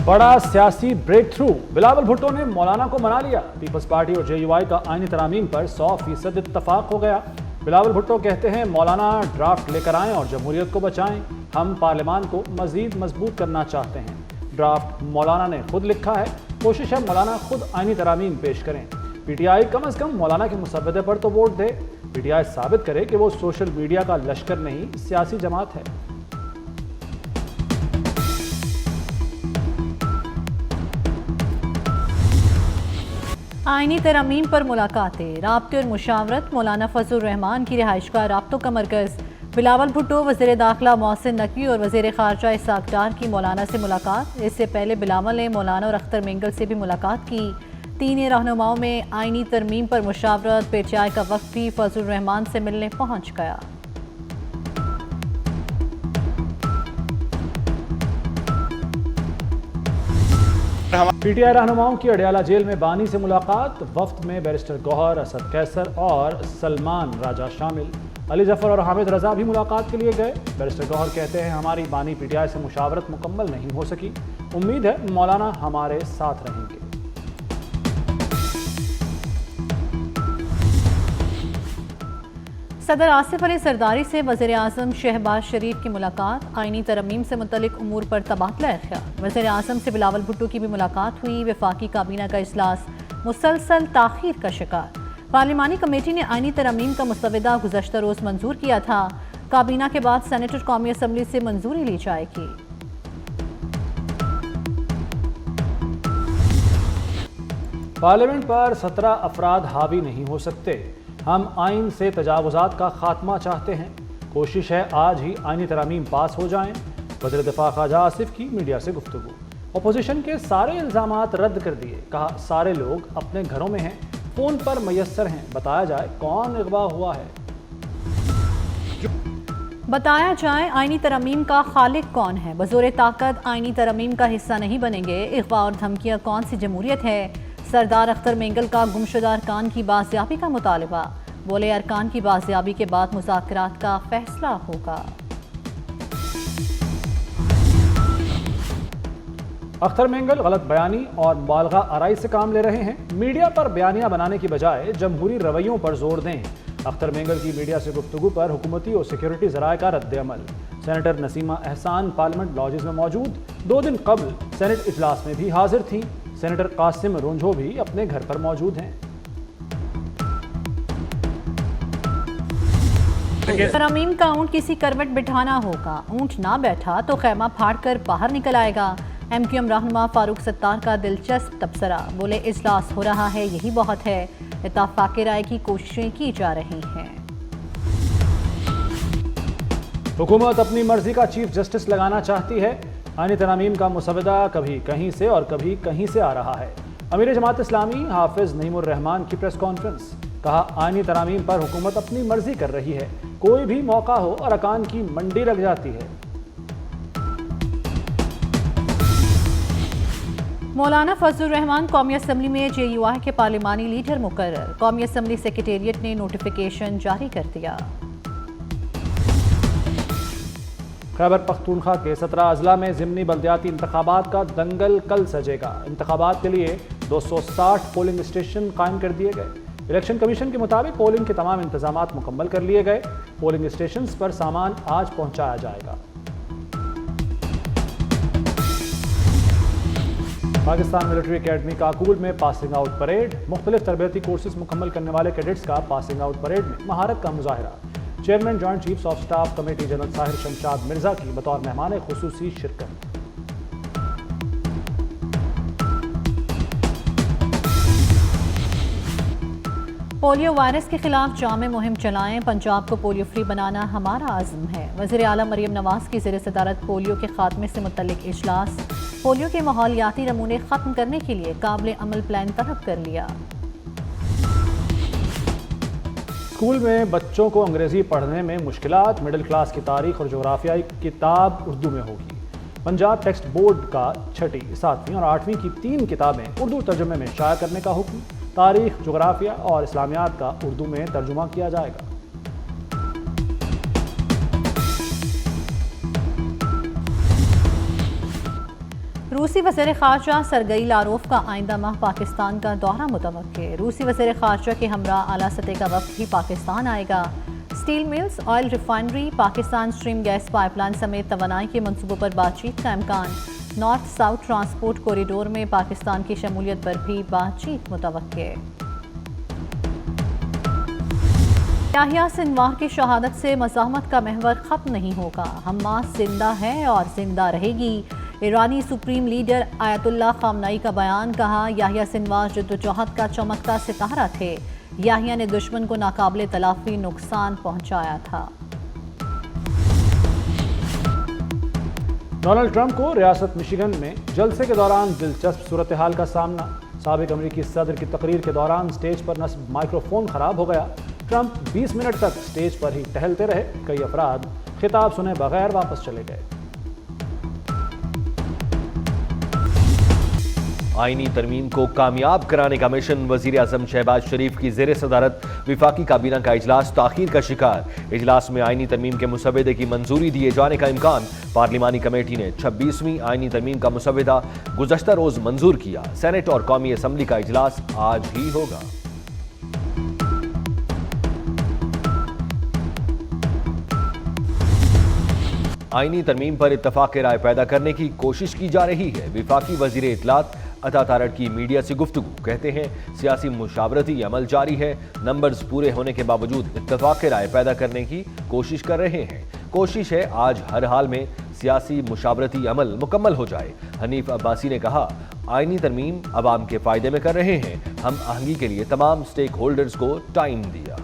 बड़ा सियासी break through, Bilawal Bhutto ने मौलाना को मना लिया। पीपल्स पार्टी और JUI का आईनी तरामीम पर 100% इत्तफाक हो गया। बिलावल भुट्टो कहते हैं मौलाना ड्राफ्ट लेकर आएं और जमहूरियत को बचाएं। हम पार्लियामान को मजीद मजबूत करना चाहते हैं। ड्राफ्ट मौलाना ने खुद लिखा है। कोशिश है मौलाना खुद आईनी तरामीम पेश करें। PTI कम अज कम मौलाना के मुसव्वदे पर तो वोट दे। PTI साबित करे कि वो सोशल मीडिया का लश्कर नहीं, सियासी जमात है। आईनी तरमीम पर मुलाकातें, राब्ते और मुशावरत। मौलाना फजल रहमान की रिहाइश का राब्तों का मरकज़। बिलावल भुट्टो, वज़ीर दाखिला मोहसिन नकवी और वज़ीर ख़ारजा इसहाक़ डार की मौलाना से मुलाकात। इससे पहले बिलावल ने मौलाना और अख्तर मेंगल से भी मुलाकात की। तीन रहनुमाओं में आईनी तरमीम पर मुशावरत। PTI का वक्त भी फजल रहमान से मिलने पहुँच गया। PTI रहनुमाओं की अडयाला जेल में बानी से मुलाकात। वफ्द में बैरिस्टर गौहर, असद कैसर और सलमान राजा शामिल। अली जफर और हामिद रजा भी मुलाकात के लिए गए। बैरिस्टर गौहर कहते हैं हमारी बानी PTI से मुशावरत मुकम्मल नहीं हो सकी। उम्मीद है मौलाना हमारे साथ रहेंगे। सदर आसिफ अली सरदारी से वज़ीर आज़म शहबाज शरीफ की मुलाकात। आईनी तरमीम से मुतल्लिक उमूर पर तबादला ख्याल। वज़ीर आज़म से बिलावल भुट्टो की भी मुलाकात हुई। वफाकी काबीना का इजलास मुसलसल ताख़ीर का शिकार। पार्लिमानी कमेटी ने आईनी तरमीम का मुसवदा गुज़श्ता रोज़ मंजूर किया था। काबीना के बाद सेनेट और कौमी असम्बली से मंजूरी ली जाएगी। पार्लियामेंट पर 17 अफराद हावी नहीं हो सकते। हम आइन से तजावुज़ात का खात्मा चाहते हैं। कोशिश है आज ही आईनी तरामीम पास हो जाएं। वज़ीर दिफा ख्वाजा आसिफ की मीडिया से गुफ्तगू। अपोजिशन के सारे इल्ज़ामात रद्द कर दिए। कहा सारे लोग अपने घरों में हैं, फ़ोन पर मैसर हैं। बताया जाए कौन अगवा हुआ है। बताया जाए आईनी तरमीम का खालिक कौन है। बज़ोर ताकत आईनी तरमीम का हिस्सा नहीं बनेंगे। अगवा और धमकियाँ कौन सी जमहूरियत है। सरदार अख्तर मेंगल का गुमशुदा अरकान की बाजियाबी का मुतालबा। बोले अरकान की बाजियाबी के बाद मुज़ाकरात का फैसला होगा। अख्तर मेंगल गलत बयानी और मुबालगा आराई से काम ले रहे हैं। मीडिया पर बयानियां बनाने की बजाय जमहूरी रवैयों पर जोर दें। अख्तर मेंगल की मीडिया से गुफ्तगू पर हुकूमती और सिक्योरिटी ज़राए का रद्द अमल। सेनेटर नसीमा एहसान पार्लियामेंट लॉजेस में मौजूद। 2 दिन कबल सेनेट इजलास में भी हाजिर थीं। सेनेटर कासिम रोंझो भी अपने घर पर मौजूद हैं। तरमीम का ऊंट किसी करवट बिठाना होगा। ऊंट ना बैठा तो खैमा फाड़ कर बाहर निकल आएगा। MQM रहनुमा फारूक सत्तार का दिलचस्प तबसरा। बोले इजलास हो रहा है, यही बहुत है। इत्तफाक राय की कोशिशें की जा रही हैं। हुकूमत अपनी मर्जी का चीफ जस्टिस लगाना चाहती है। आईनी तरामीम का मुसवदा कभी कहीं से और कभी कहीं से आ रहा है। अमीर जमात इस्लामी हाफिज नईमुर रहमान की प्रेस कॉन्फ्रेंस। कहा आईनी तरामीम पर हुकूमत अपनी मर्जी कर रही है। कोई भी मौका हो अरकान की मंडी लग जाती है। मौलाना फजल रहमान कौमी असम्बली में JUI के पार्लिमानी लीडर मुकर्रर। कौमी असम्बली सेक्रेटेरिएट ने नोटिफिकेशन जारी कर दिया। खैबर पख्तूनख्वा के 17 अजला में ज़िमनी बल्दियाती इंतखाबात का दंगल कल सजेगा। इंतखाबात के लिए 260 पोलिंग स्टेशन कायम कर दिए गए। इलेक्शन कमीशन के मुताबिक पोलिंग के तमाम इंतजामात मुकम्मल कर लिए गए। पोलिंग स्टेशन पर सामान आज पहुंचाया जाएगा। पाकिस्तान मिलिट्री अकेडमी काकूल में पासिंग आउट परेड। मुख्तलिफ तरबियती कोर्सेज मुकम्मल करने वाले कैडेट्स का पासिंग आउट परेड में महारत का मुजाहिरा। Chairman joint chiefs of staff committee general Sahir Shamshad Mirza की बतौर मेहमान खुसूसी शिरकत। पोलियो वायरस के खिलाफ जामे मुहिम चलाएं। पंजाब को पोलियो फ्री बनाना हमारा आज़म है। वज़ीर आला मरियम नवाज की ज़ेर सदारत पोलियो के खात्मे से मुतल्लिक इजलास। पोलियो के माहौलियाती नमूने ख़त्म करने के लिए काबिल अमल प्लान तलब कर लिया। स्कूल में बच्चों को अंग्रेज़ी पढ़ने में मुश्किलात। मिडिल क्लास की तारीख और जोग्राफियाई किताब उर्दू में होगी। पंजाब टेक्स्ट बोर्ड का 6ठी, 7वीं और 8वीं की 3 किताबें उर्दू तर्जुमे में शाया करने का हुक्म। तारीख, जोग्राफिया और इस्लामियात का उर्दू में तर्जुमा किया जाएगा। روسی وزیر خارجہ سرگئی لاروف کا آئندہ ماہ پاکستان کا دورہ متوقع۔ روسی وزیر خارجہ کے ہمراہ اعلیٰ سطح کا وفد بھی پاکستان آئے گا۔ Steel mills, oil refinery, Pakistan stream gas pipeline سمیت توانائی کے منصوبوں پر بات چیت کا امکان۔ نارتھ ساؤتھ ٹرانسپورٹ کوریڈور میں پاکستان کی شمولیت پر بھی بات چیت متوقع۔ یحییٰ سنوار کی شہادت سے مزاحمت کا محور ختم نہیں ہوگا، حماس زندہ ہے اور زندہ رہے گی۔ ایرانی سپریم لیڈر آیت اللہ خامنئی کا بیان، کہا یحییٰ سنوار جدوجہد کا چمکتا ستارہ تھے، یحییٰ نے دشمن کو ناقابل تلافی نقصان پہنچایا تھا۔ ڈونلڈ ٹرمپ کو ریاست مشیگن میں جلسے کے دوران دلچسپ صورتحال کا سامنا۔ سابق امریکی صدر کی تقریر کے دوران سٹیج پر نصب مائکرو فون خراب ہو گیا۔ ٹرمپ 20 منٹ تک سٹیج پر ہی ٹہلتے رہے، کئی افراد خطاب سنے بغیر واپس چلے گئے۔ آئینی ترمیم کو کامیاب کرانے کا مشن، وزیر اعظم شہباز شریف کی زیر صدارت وفاقی کابینہ کا اجلاس تاخیر کا شکار۔ اجلاس میں آئینی ترمیم کے مسودے کی منظوری دیے جانے کا امکان۔ پارلیمانی کمیٹی نے 26ویں آئینی ترمیم کا مسودہ گزشتہ روز منظور کیا۔ سینٹ اور قومی اسمبلی کا اجلاس آج ہی ہوگا۔ آئینی ترمیم پر اتفاق رائے پیدا کرنے کی کوشش کی جا رہی ہے۔ وفاقی وزیر اطلاعات عطا تارڑ کی میڈیا سے گفتگو، کہتے ہیں سیاسی مشاورتی عمل جاری ہے، نمبرز پورے ہونے کے باوجود اتفاق رائے پیدا کرنے کی کوشش کر رہے ہیں۔ کوشش ہے آج ہر حال میں سیاسی مشاورتی عمل مکمل ہو جائے۔ حنیف عباسی نے کہا آئینی ترمیم عوام کے فائدے میں کر رہے ہیں، ہم آہنگی کے لیے تمام سٹیک ہولڈرز کو ٹائم دیا۔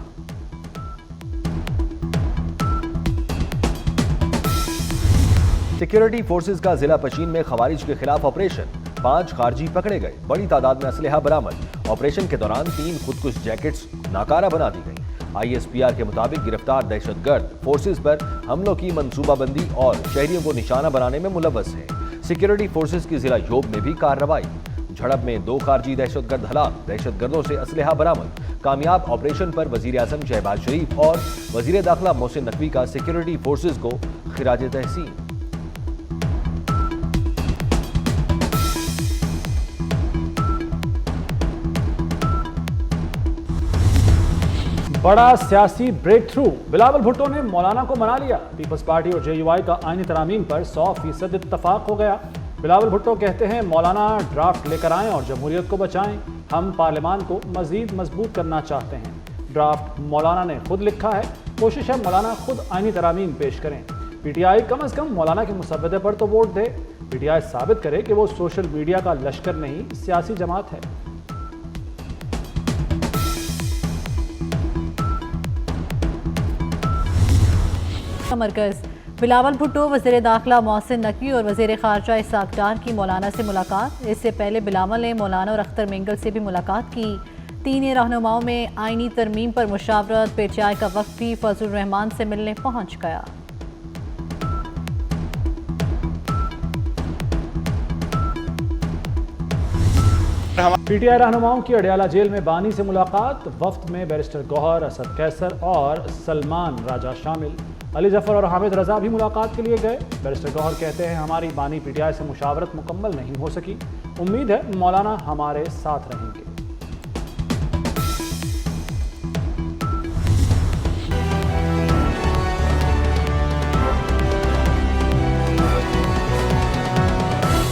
سیکیورٹی فورسز کا ضلع پشین میں خوارج کے خلاف آپریشن، 5 خارجی پکڑے گئے، بڑی تعداد میں اسلحہ برآمد۔ آپریشن کے دوران 3 خودکش جیکٹس ناکارہ بنا دی گئیں۔ ISPR کے مطابق گرفتار دہشت گرد فورسز پر حملوں کی منصوبہ بندی اور شہریوں کو نشانہ بنانے میں ملوث ہیں۔ سیکیورٹی فورسز کی ضلع یوب میں بھی کارروائی، جھڑپ میں 2 خارجی دہشت گرد ہلاک، دہشت گردوں سے اسلحہ برآمد۔ کامیاب آپریشن پر وزیر اعظم شہباز شریف اور وزیر داخلہ محسن نقوی کا سیکیورٹی فورسز کو خراج تحسین۔ بڑا سیاسی بریک تھرو، بلاول بھٹو نے مولانا کو منا لیا۔ پیپلز پارٹی اور JUI کا آئینی ترامیم پر 100% اتفاق ہو گیا۔ بلاول بھٹو کہتے ہیں مولانا ڈرافٹ لے کر آئیں اور جمہوریت کو بچائیں، ہم پارلیمان کو مزید مضبوط کرنا چاہتے ہیں۔ ڈرافٹ مولانا نے خود لکھا ہے، کوشش ہے مولانا خود آئینی ترامیم پیش کریں۔ PTI کم از کم مولانا کے مسودے پر تو ووٹ دے۔ PTI ثابت کرے کہ وہ سوشل میڈیا کا لشکر نہیں، سیاسی جماعت ہے۔ مرکز بلاول بھٹو، وزیر داخلہ محسن نقوی اور وزیر خارجہ اسحاق ڈار کی مولانا سے ملاقات۔ اس سے پہلے بلاول نے مولانا اور اختر مینگل سے بھی ملاقات کی۔ تینوں رہنماؤں میں آئینی ترمیم پر مشاورت۔ PTI کا وفد بھی فضل الرحمان سے ملنے پہنچ گیا۔ PTI رہنماؤں کی اڈیالہ جیل میں بانی سے ملاقات۔ وفد میں بیرسٹر گوہر، اسد قیصر اور سلمان راجہ شامل۔ علی ظفر اور حامد رضا بھی ملاقات کے لیے گئے۔ بیرسٹر گوہر کہتے ہیں ہماری بانی PTI سے مشاورت مکمل نہیں ہو سکی، امید ہے مولانا ہمارے ساتھ رہیں گے۔